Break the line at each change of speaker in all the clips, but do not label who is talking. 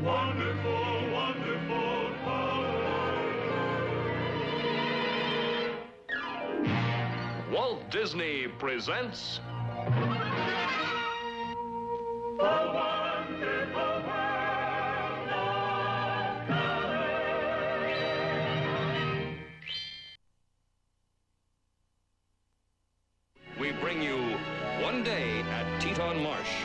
Wonderful, wonderful color.
Walt Disney presents
The wonderful world of color.
we bring you One Day at Teton Marsh.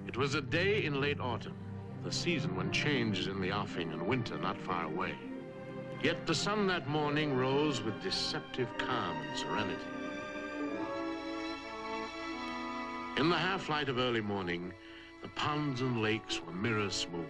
It was a day in late autumn, the season when change is in the offing and winter not far away. Yet the sun that morning rose with deceptive calm and serenity. In the half-light of early morning, the ponds and lakes were mirror smooth.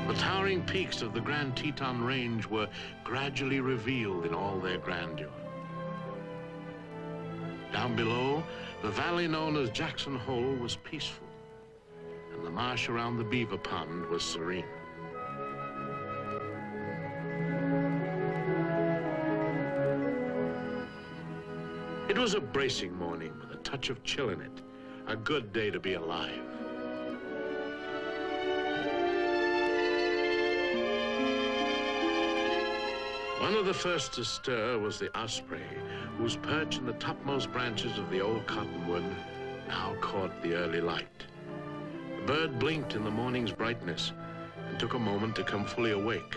The towering peaks of the Grand Teton Range were gradually revealed in all their grandeur. Down below, the valley known as Jackson Hole was peaceful, and the marsh around the Beaver Pond was serene. It was a bracing morning with a touch of chill in it, a good day to be alive. One of the first to stir was the osprey, whose perch in the topmost branches of the old cottonwood now caught the early light. The bird blinked in the morning's brightness and took a moment to come fully awake.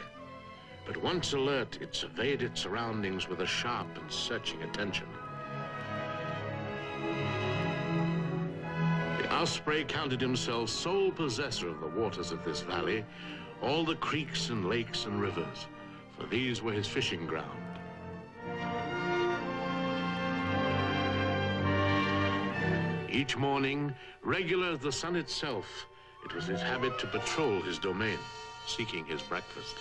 But once alert, it surveyed its surroundings with a sharp and searching attention. The osprey counted himself sole possessor of the waters of this valley, all the creeks and lakes and rivers, for these were his fishing ground. Each morning, regular as the sun itself, it was his habit to patrol his domain, seeking his breakfast.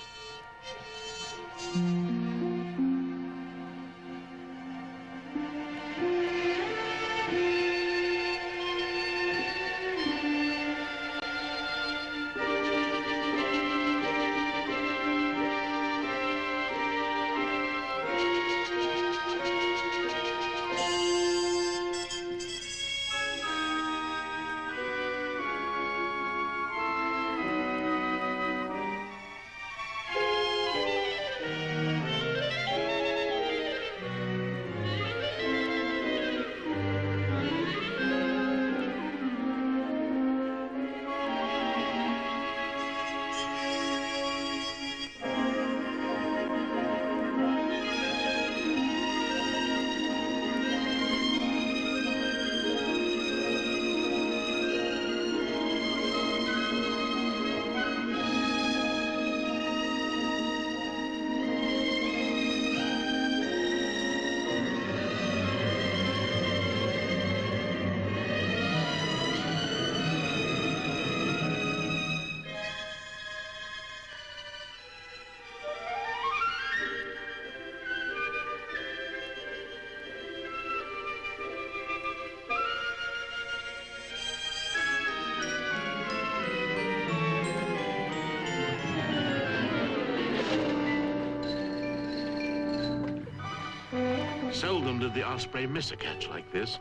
Seldom did the osprey miss a catch like this.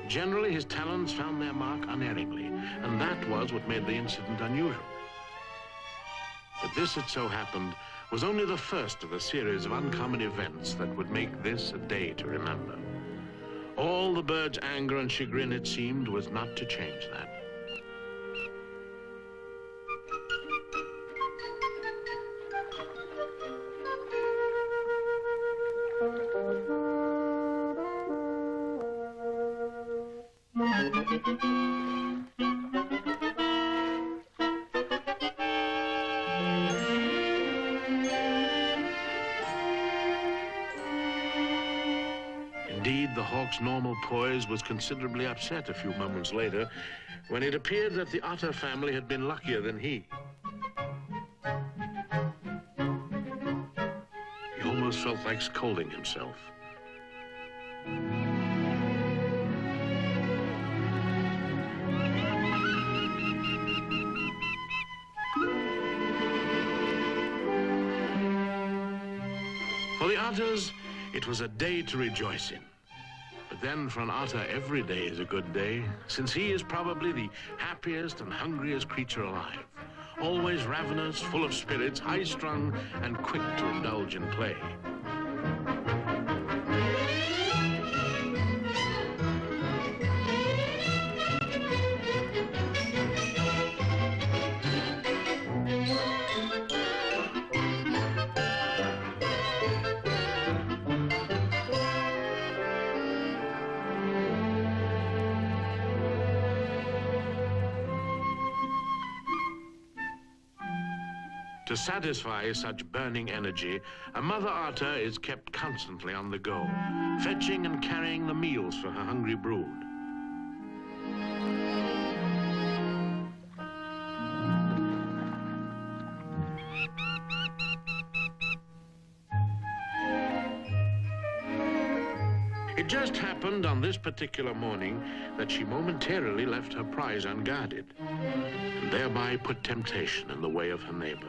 Generally, his talons found their mark unerringly, and that was what made the incident unusual. But this, it so happened, was only the first of a series of uncommon events that would make this a day to remember. All the bird's anger and chagrin, it seemed, was not to change that. In Indeed, the hawk's normal poise was considerably upset a few moments later when it appeared that the otter family had been luckier than he. He almost felt like scolding himself. For the otters, it was a day to rejoice in. But then for an otter, every day is a good day, since he is probably the happiest and hungriest creature alive. Always ravenous, full of spirits, high-strung, and quick to indulge in play. To satisfy such burning energy, a mother otter is kept constantly on the go, fetching and carrying the meals for her hungry brood. It just happened on this particular morning that she momentarily left her prize unguarded, and thereby put temptation in the way of her neighbor.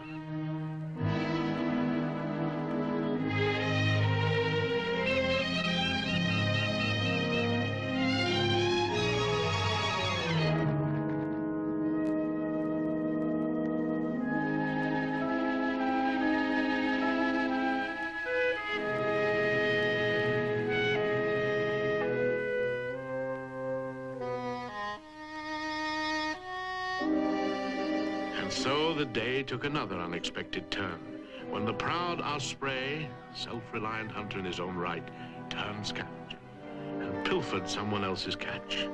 And so the day took another unexpected turn, when the proud Osprey, self-reliant hunter in his own right, turned scavenger and pilfered someone else's catch.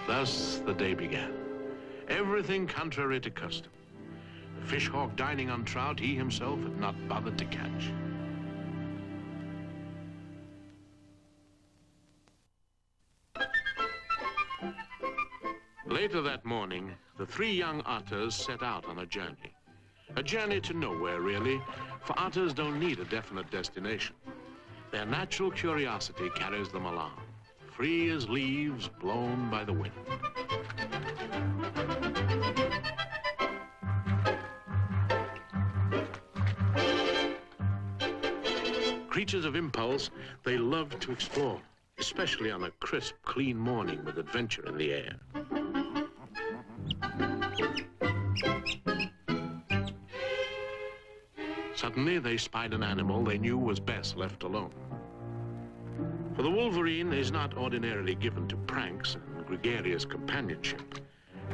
Thus the day began. Everything contrary to custom. The fishhawk dining on trout he himself had not bothered to catch. Later that morning, the three young otters set out on a journey. A journey to nowhere, really, for otters don't need a definite destination. Their natural curiosity carries them along, free as leaves blown by the wind. Creatures of impulse, they love to explore, especially on a crisp, clean morning with adventure in the air. Suddenly, they spied an animal they knew was best left alone. For the wolverine is not ordinarily given to pranks and gregarious companionship.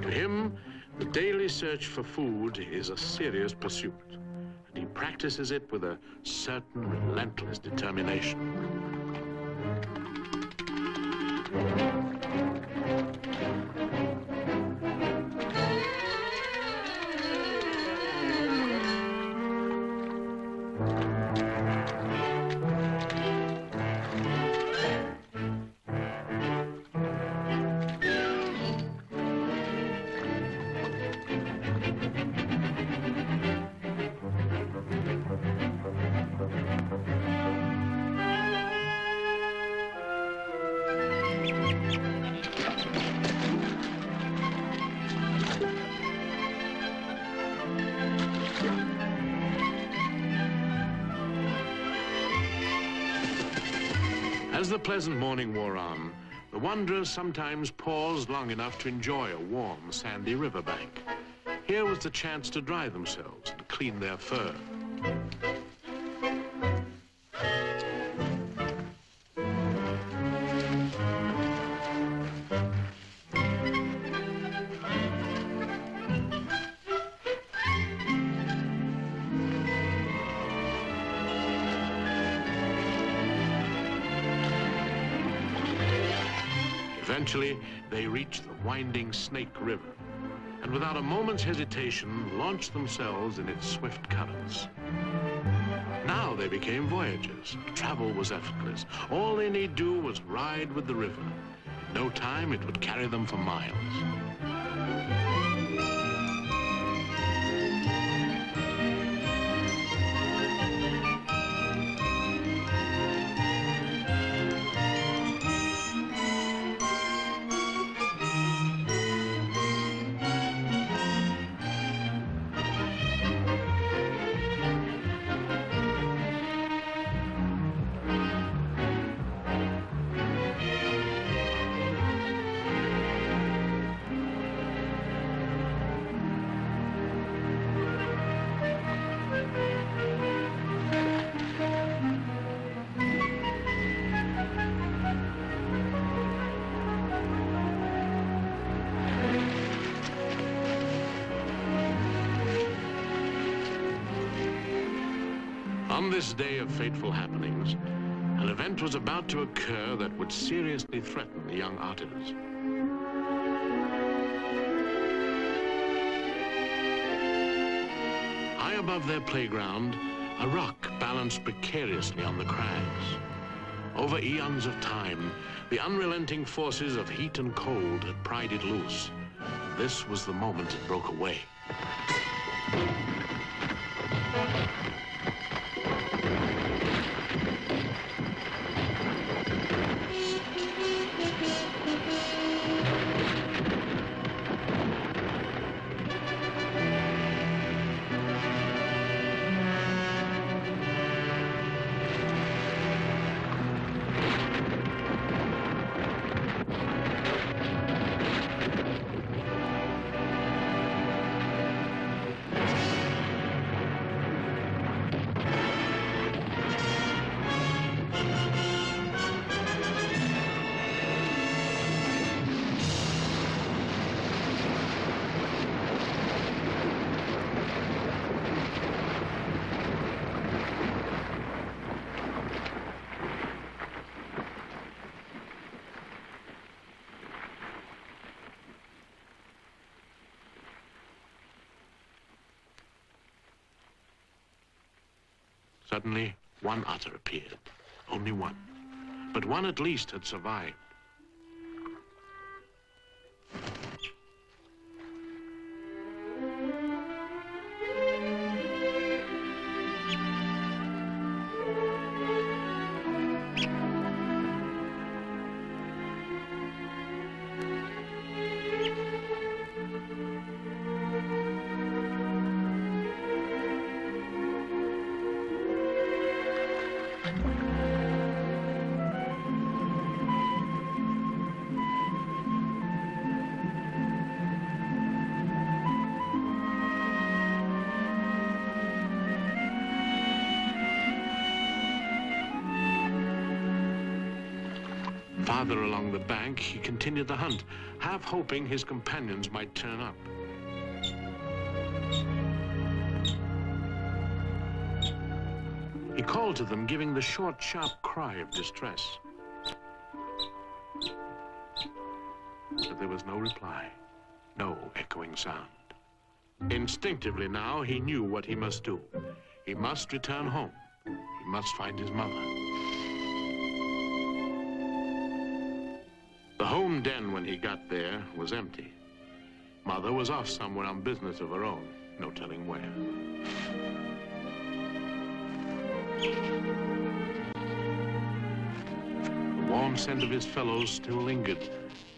To him, the daily search for food is a serious pursuit, and he practices it with a certain relentless determination. As the pleasant morning wore on, The wanderers sometimes paused long enough to enjoy a warm, sandy riverbank. Here was the chance to dry themselves and clean their fur. Eventually, they reached the winding Snake River, and without a moment's hesitation, launched themselves in its swift currents. Now they became voyagers. Travel was effortless. All they need do was ride with the river. In no time, it would carry them for miles. On this day of fateful happenings, an event was about to occur that would seriously threaten the young otters. High above their playground, a rock balanced precariously on the crags. Over eons of time, the unrelenting forces of heat and cold had pried it loose. This was the moment it broke away. Suddenly, one otter appeared. Only one. But one at least had survived. Farther along the bank, he continued the hunt, half hoping his companions might turn up. He called to them, giving the short, sharp cry of distress. But there was no reply, no echoing sound. Instinctively now, he knew what he must do. He must return home. He must find his mother. The home den, when he got there, was empty. Mother was off somewhere on business of her own, no telling where. The warm scent of his fellows still lingered,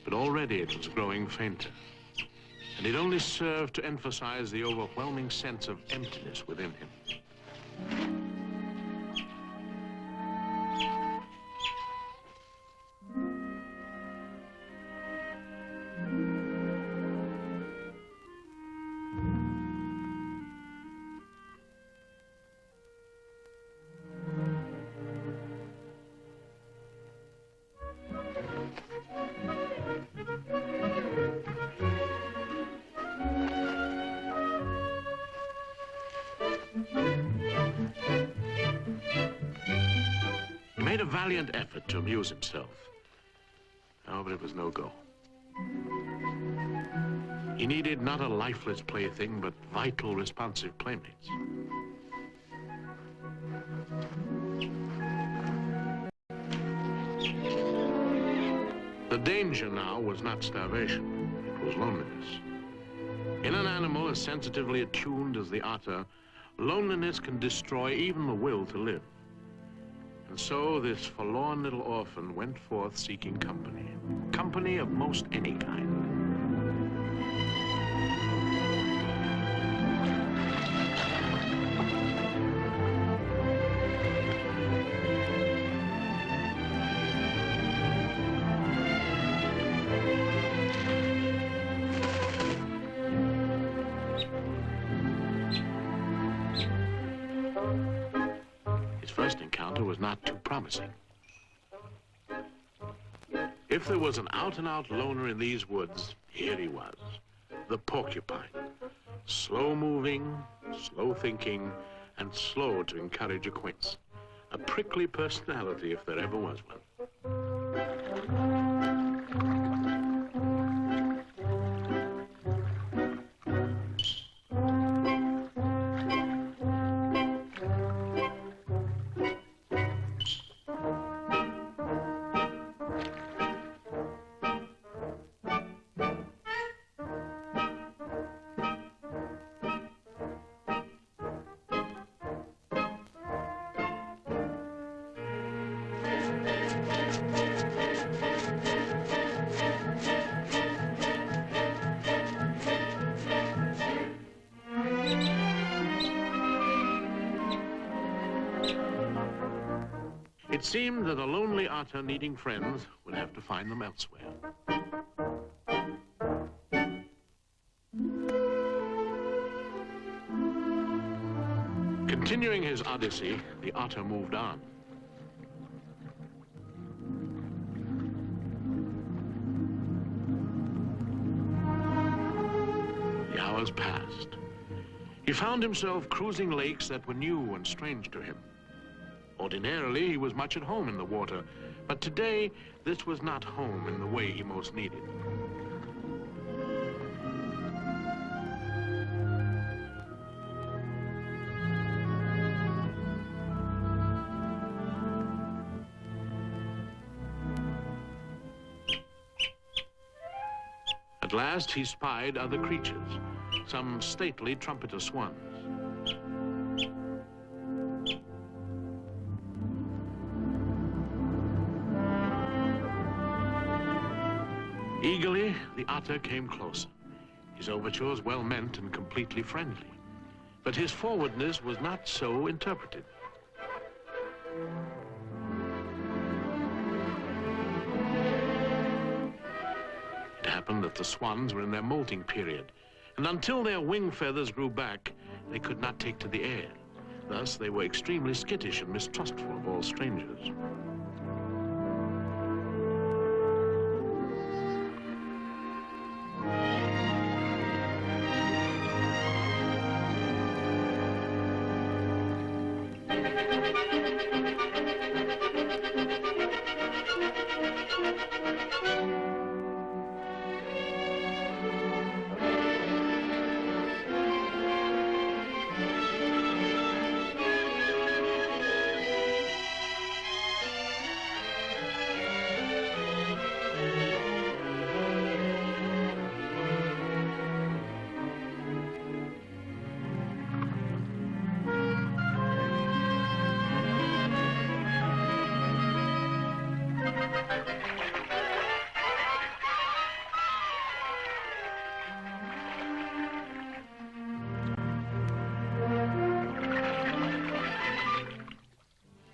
but already it was growing fainter. And it only served to emphasize the overwhelming sense of emptiness within him. a valiant effort to amuse himself. Oh, but it was no go. He needed not a lifeless plaything, but vital, responsive playmates. The danger now was not starvation, it was loneliness. In an animal as sensitively attuned as the otter, loneliness can destroy even the will to live. And so this forlorn little orphan went forth seeking company. Company of most any kind. Was not too promising. If there was an out-and-out loner in these woods, here he was, the porcupine. Slow-moving, slow-thinking, and slow to encourage acquaintance. A prickly personality if there ever was one. It seemed that a lonely otter needing friends would have to find them elsewhere. Continuing his odyssey, the otter moved on. The hours passed. He found himself cruising lakes that were new and strange to him. Ordinarily, he was much at home in the water, but today, this was not home in the way he most needed. At last, he spied other creatures, some stately trumpeter swans. Eagerly, the otter came closer. His overtures well meant and completely friendly. But his forwardness was not so interpreted. It happened that the swans were in their molting period, and until their wing feathers grew back, they could not take to the air. Thus, they were extremely skittish and mistrustful of all strangers.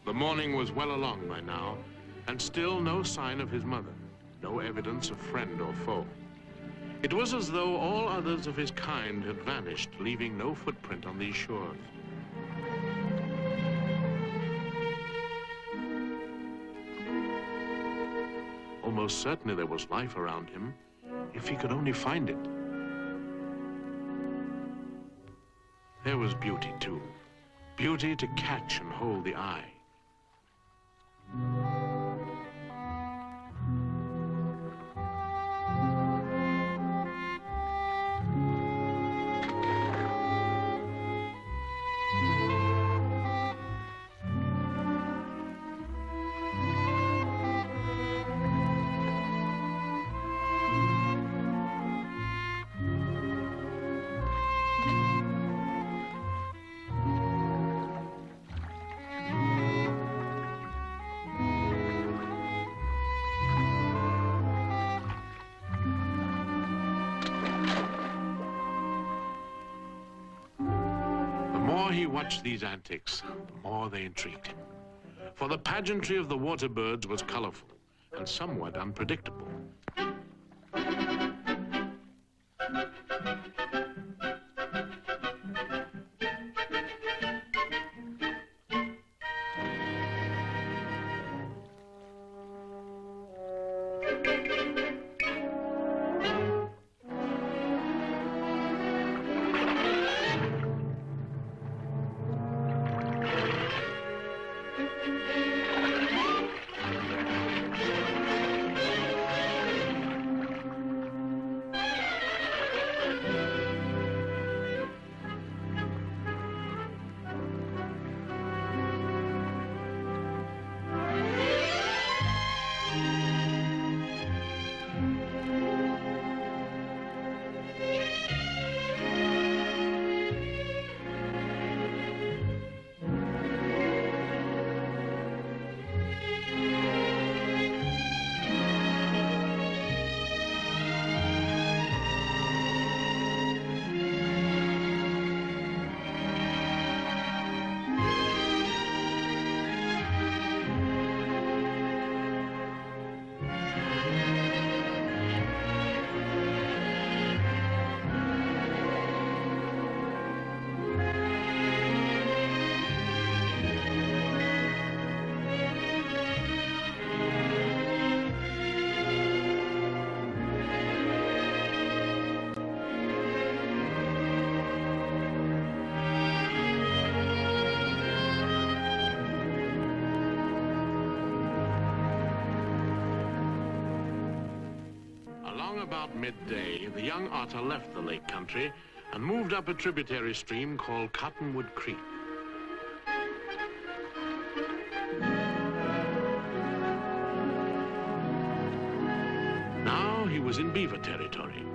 The morning was well along by now, and still no sign of his mother, no evidence of friend or foe. It was as though all others of his kind had vanished, leaving no footprint on these shores. Almost certainly there was life around him, if he could only find it. There was beauty, too. Beauty to catch and hold the eye. The more he watched these antics, the more they intrigued him. For the pageantry of the water birds was colorful and somewhat unpredictable. About midday, the young otter left the lake country and moved up a tributary stream called Cottonwood Creek. Now he was in beaver territory.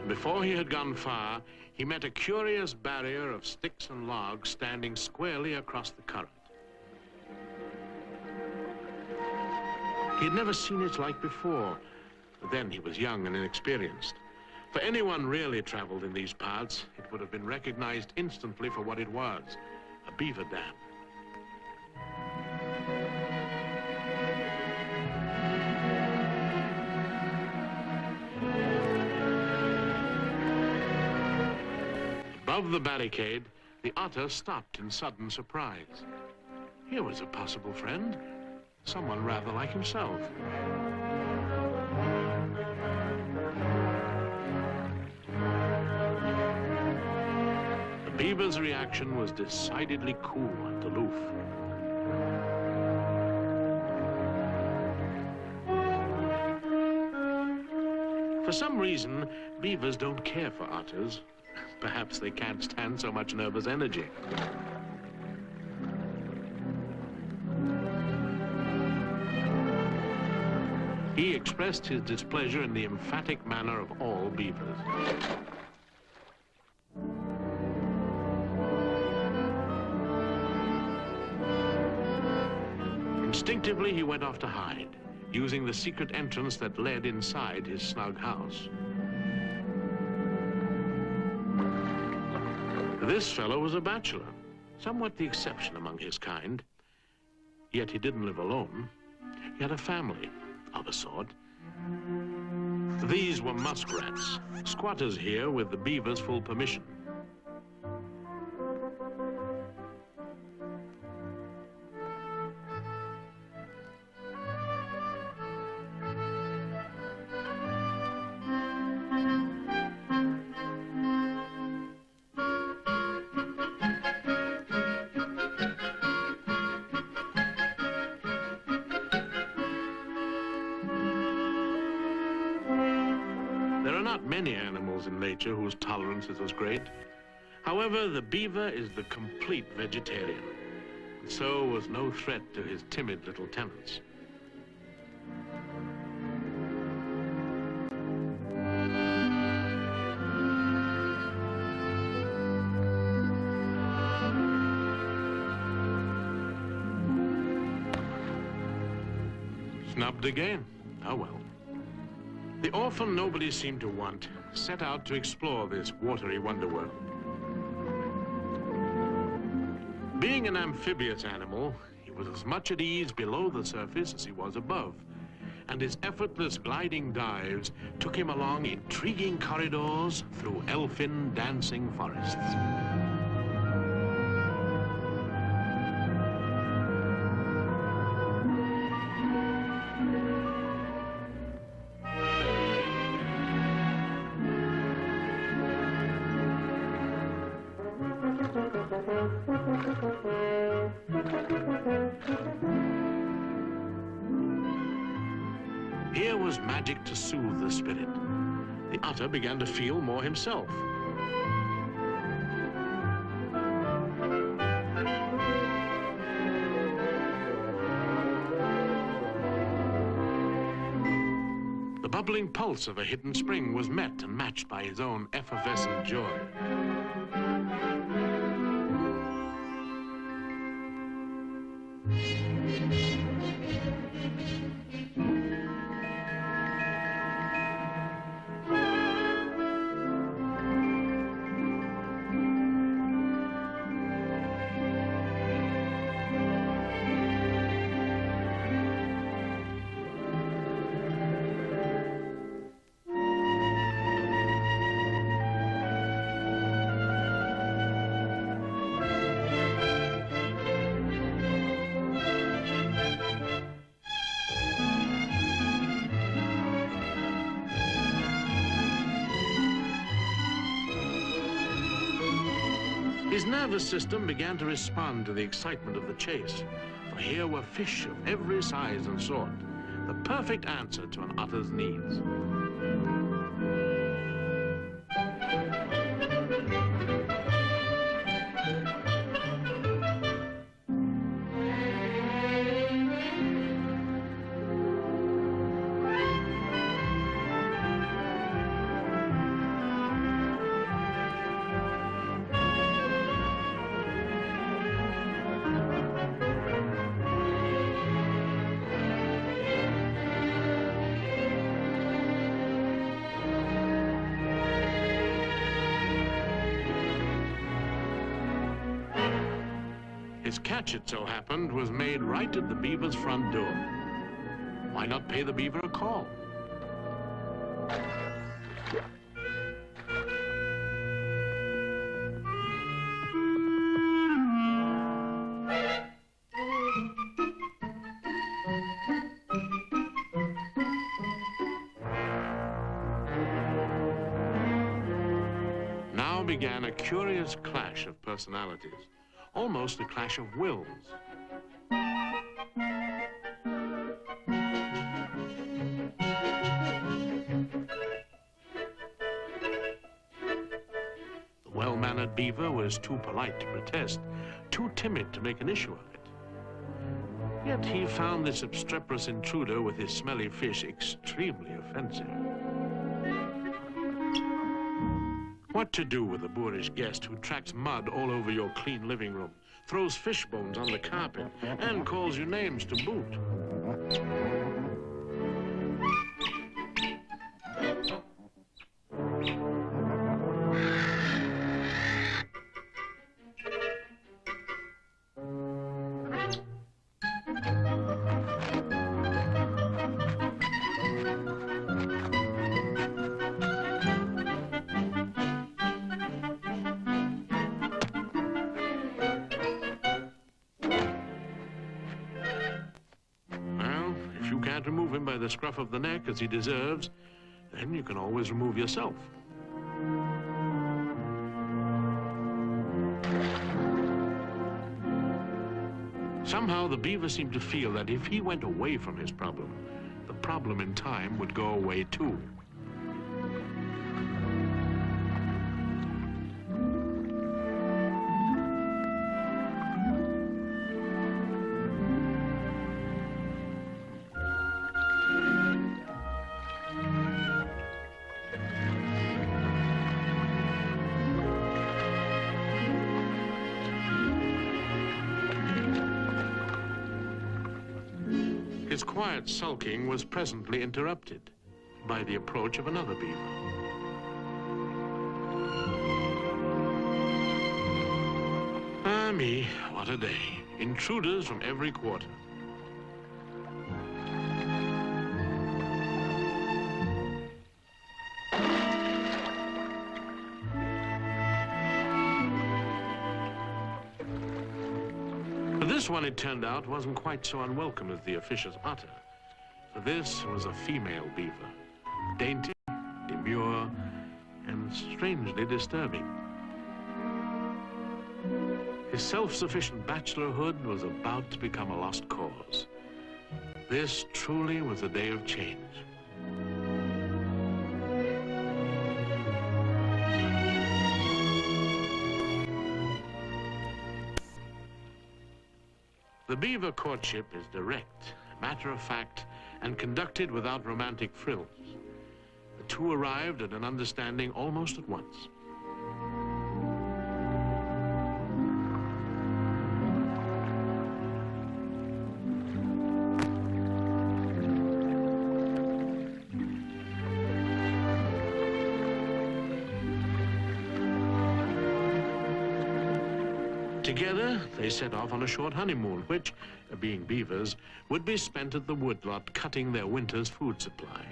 Before he had gone far, he met a curious barrier of sticks and logs standing squarely across the current. He had never seen its like before. Then he was young and inexperienced. For anyone really traveled in these parts, it would have been recognized instantly for what it was, a beaver dam. Above the barricade, the otter stopped in sudden surprise. Here was a possible friend, someone rather like himself. The beaver's reaction was decidedly cool and aloof. For some reason, beavers don't care for otters. Perhaps they can't stand so much nervous energy. He expressed his displeasure in the emphatic manner of all beavers. Instinctively, he went off to hide, using the secret entrance that led inside his snug house. This fellow was a bachelor, somewhat the exception among his kind. Yet he didn't live alone. He had a family of a sort. These were muskrats, squatters here with the beavers' full permission. are not many animals in nature whose tolerance is as great. However, the beaver is the complete vegetarian, and so was no threat to his timid little tenants. Snubbed again. Oh well. The orphan nobody seemed to want set out to explore this watery wonderworld. Being an amphibious animal, he was as much at ease below the surface as he was above, and his effortless gliding dives took him along intriguing corridors through elfin dancing forests. Here was magic to soothe the spirit. The otter began to feel more himself. The bubbling pulse of a hidden spring was met and matched by his own effervescent joy. His nervous system began to respond to the excitement of the chase, for here were fish of every size and sort, the perfect answer to an otter's needs. His catch, it so happened, was made right at the beaver's front door. Why not pay the beaver a call? Now began a curious clash of personalities. Almost a clash of wills. The well-mannered beaver was too polite to protest, too timid to make an issue of it. Yet he found this obstreperous intruder with his smelly fish extremely offensive. What to do with a boorish guest who tracks mud all over your clean living room, throws fish bones on the carpet, and calls you names to boot? Can't remove him by the scruff of the neck as he deserves, then you can always remove yourself. Somehow the beaver seemed to feel that if he went away from his problem, the problem in time would go away too. His quiet sulking was presently interrupted by the approach of another beaver. Ah, me, what a day. Intruders from every quarter. But this one, it turned out, wasn't quite so unwelcome as the officious otter. For this was a female beaver, dainty, demure, and strangely disturbing. His self-sufficient bachelorhood was about to become a lost cause. This truly was a day of change. The beaver courtship is direct, matter-of-fact, and conducted without romantic frills. The two arrived at an understanding almost at once. Together, they set off on a short honeymoon, which, being beavers, would be spent at the woodlot cutting their winter's food supply.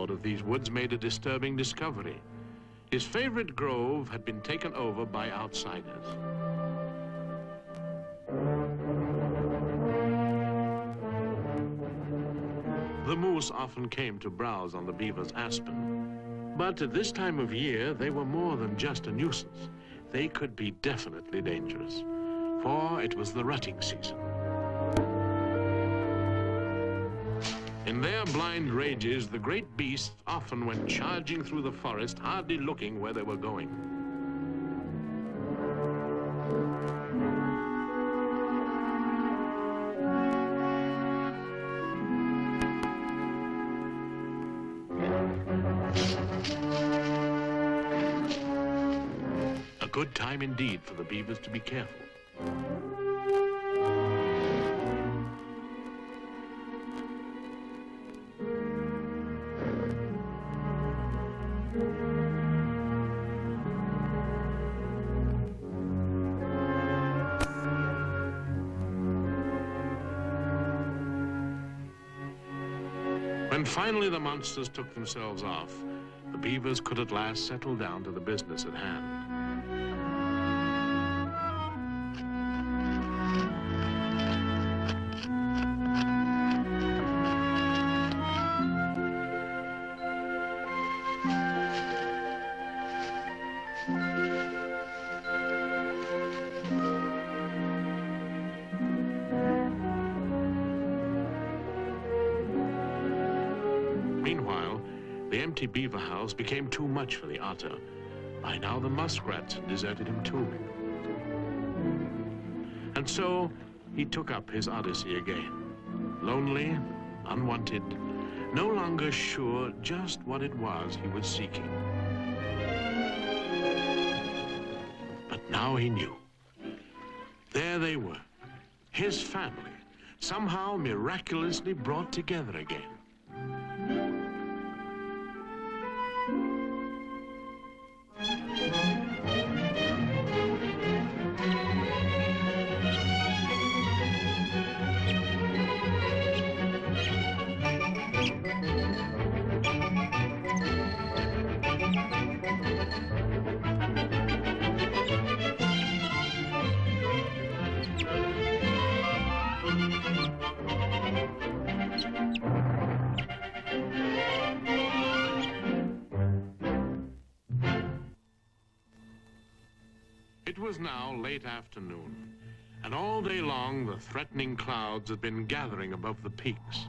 Of these woods made a disturbing discovery. His favorite grove had been taken over by outsiders. The moose often came to browse on the beaver's aspen. But at this time of year, they were more than just a nuisance. They could be definitely dangerous, for it was the rutting season. In their blind rages, the great beasts often went charging through the forest, hardly looking where they were going. A good time indeed for the beavers to be careful. When finally the monsters took themselves off, the beavers could at last settle down to the business at hand. Meanwhile, the empty beaver house became too much for the otter. By now the muskrats had deserted him too. And so he took up his odyssey again. Lonely, unwanted, no longer sure just what it was he was seeking. But now he knew. There they were, his family, somehow miraculously brought together again. It was now late afternoon, and all day long the threatening clouds had been gathering above the peaks.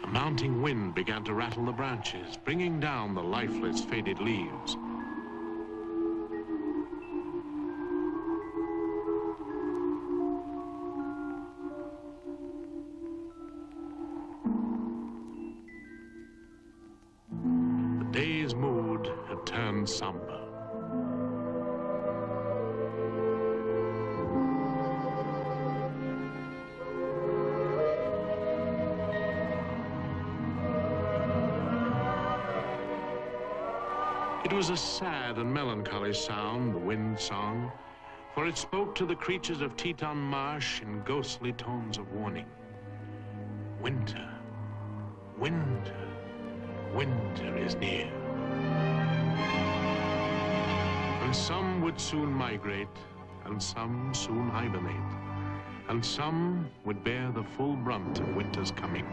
A mounting wind began to rattle the branches, bringing down the lifeless, faded leaves. The day's mood had turned somber. It was a sad and melancholy sound, the wind song, for it spoke to the creatures of Teton Marsh in ghostly tones of warning. Winter, winter, winter is near. And some would soon migrate, and some soon hibernate, and some would bear the full brunt of winter's coming.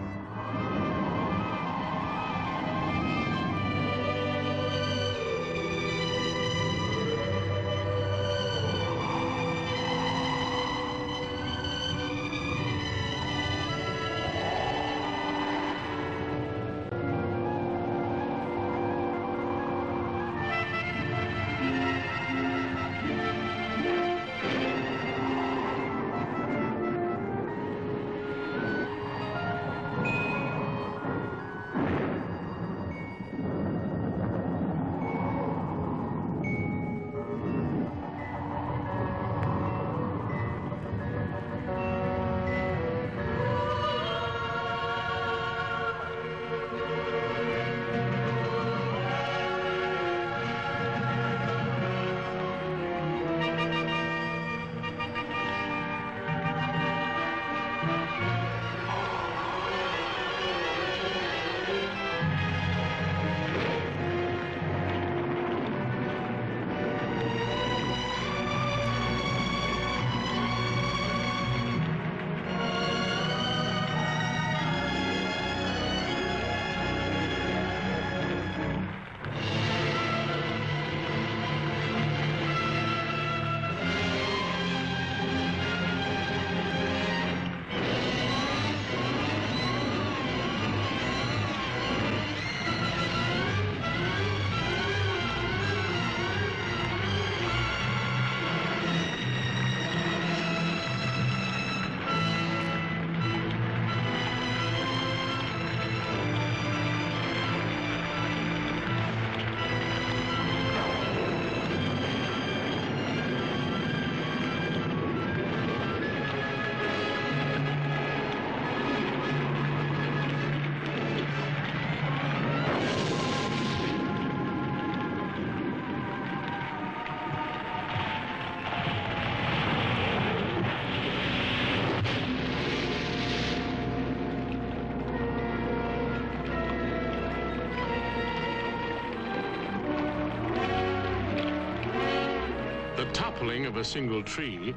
The toppling of a single tree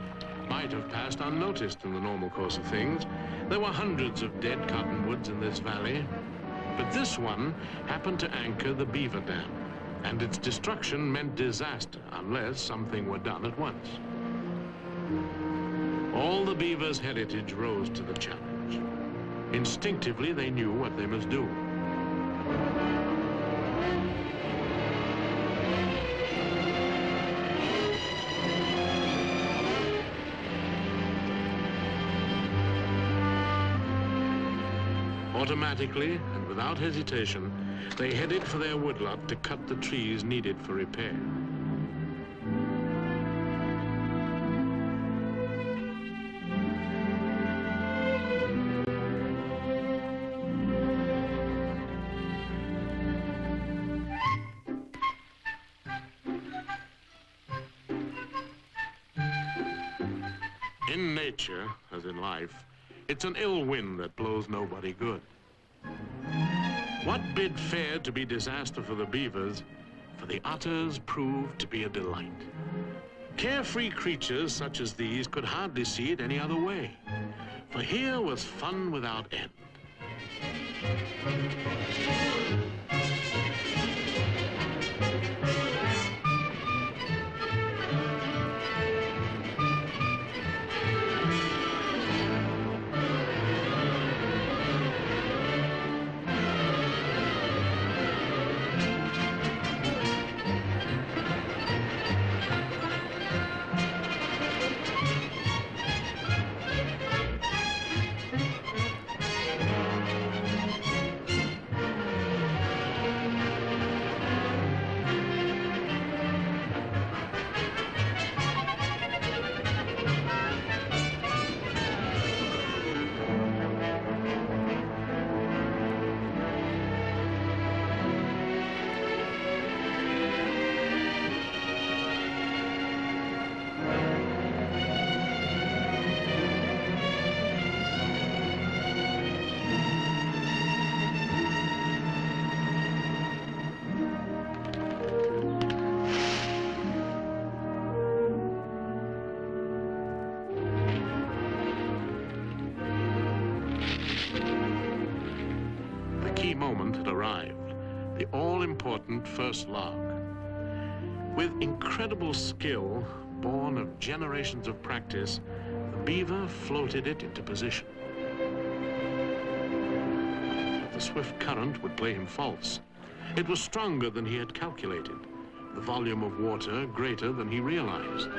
might have passed unnoticed in the normal course of things. There were hundreds of dead cottonwoods in this valley, but this one happened to anchor the Beaver Dam, and its destruction meant disaster unless something were done at once. All the beavers' heritage rose to the challenge. Instinctively, they knew what they must do. Automatically and without hesitation, they headed for their woodlot to cut the trees needed for repair. In nature, as in life, it's an ill wind that blows nobody good. What bid fair to be disaster for the beavers, for the otters proved to be a delight. Carefree creatures such as these could hardly see it any other way, for here was fun without end. The key moment had arrived, the all-important first log. With incredible skill, born of generations of practice, the Beaver floated it into position. But the swift current would play him false. It was stronger than he had calculated, the volume of water greater than he realized.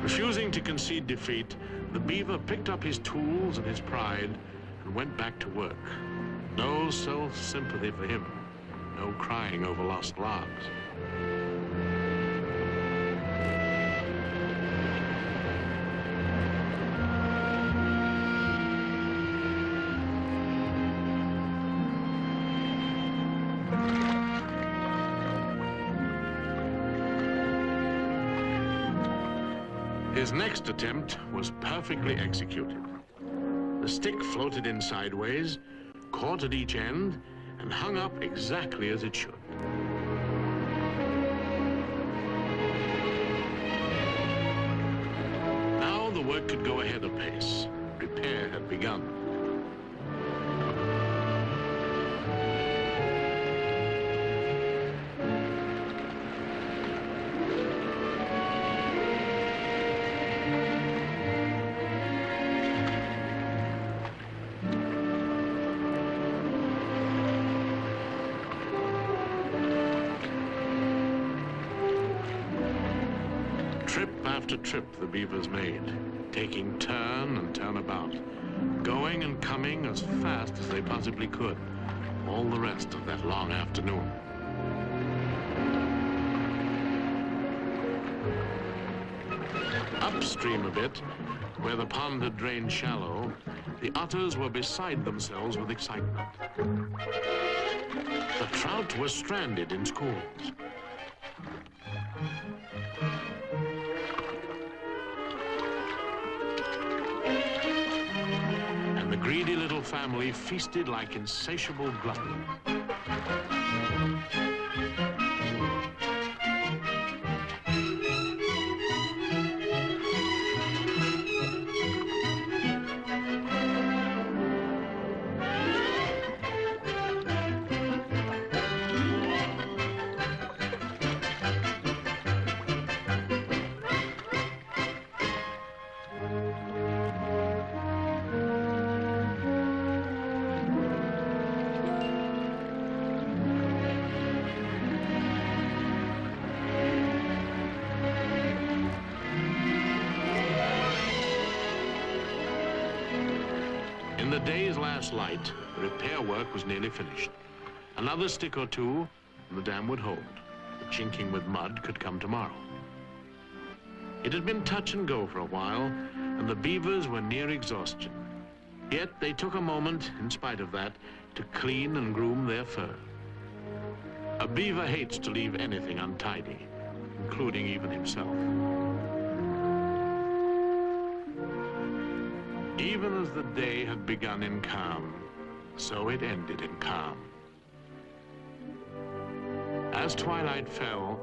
Refusing to concede defeat, the Beaver picked up his tools and his pride and went back to work. No self-sympathy for him, no crying over lost logs. His next attempt was perfectly executed. The stick floated in sideways, caught at each end, and hung up exactly as it should. Now the work could go ahead apace. Repair had begun. Trip after trip the Beavers made, taking turn and turnabout, going and coming as fast as they possibly could, all the rest of that long afternoon. Upstream a bit, where the pond had drained shallow, the otters were beside themselves with excitement. The trout were stranded in schools. And the greedy little family feasted like insatiable gluttons. In the day's last light, the repair work was nearly finished. Another stick or two, and the dam would hold. The chinking with mud could come tomorrow. It had been touch and go for a while, and the Beavers were near exhaustion. Yet they took a moment, in spite of that, to clean and groom their fur. A Beaver hates to leave anything untidy, including even himself. Even as the day had begun in calm, so it ended in calm. As twilight fell,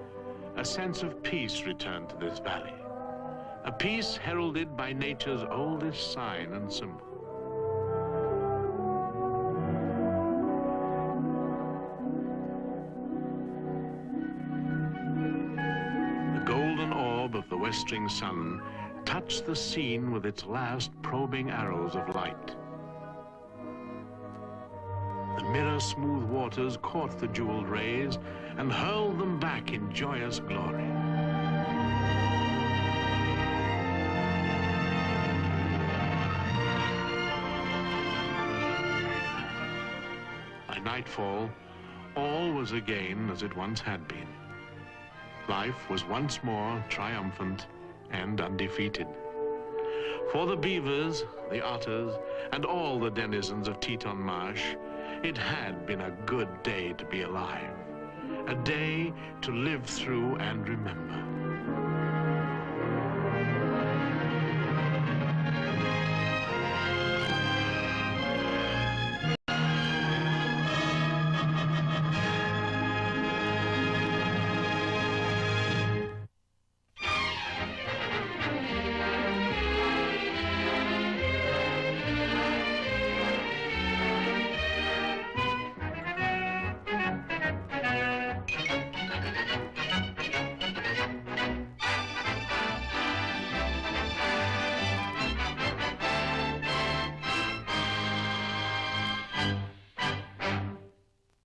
a sense of peace returned to this valley, a peace heralded by nature's oldest sign and symbol. The golden orb of the westering sun touched the scene with its last probing arrows of light. The mirror-smooth waters caught the jeweled rays and hurled them back in joyous glory. By nightfall, all was again as it once had been. Life was once more triumphant and undefeated. For the beavers, the otters, and all the denizens of Teton Marsh, it had been a good day to be alive, a day to live through and remember.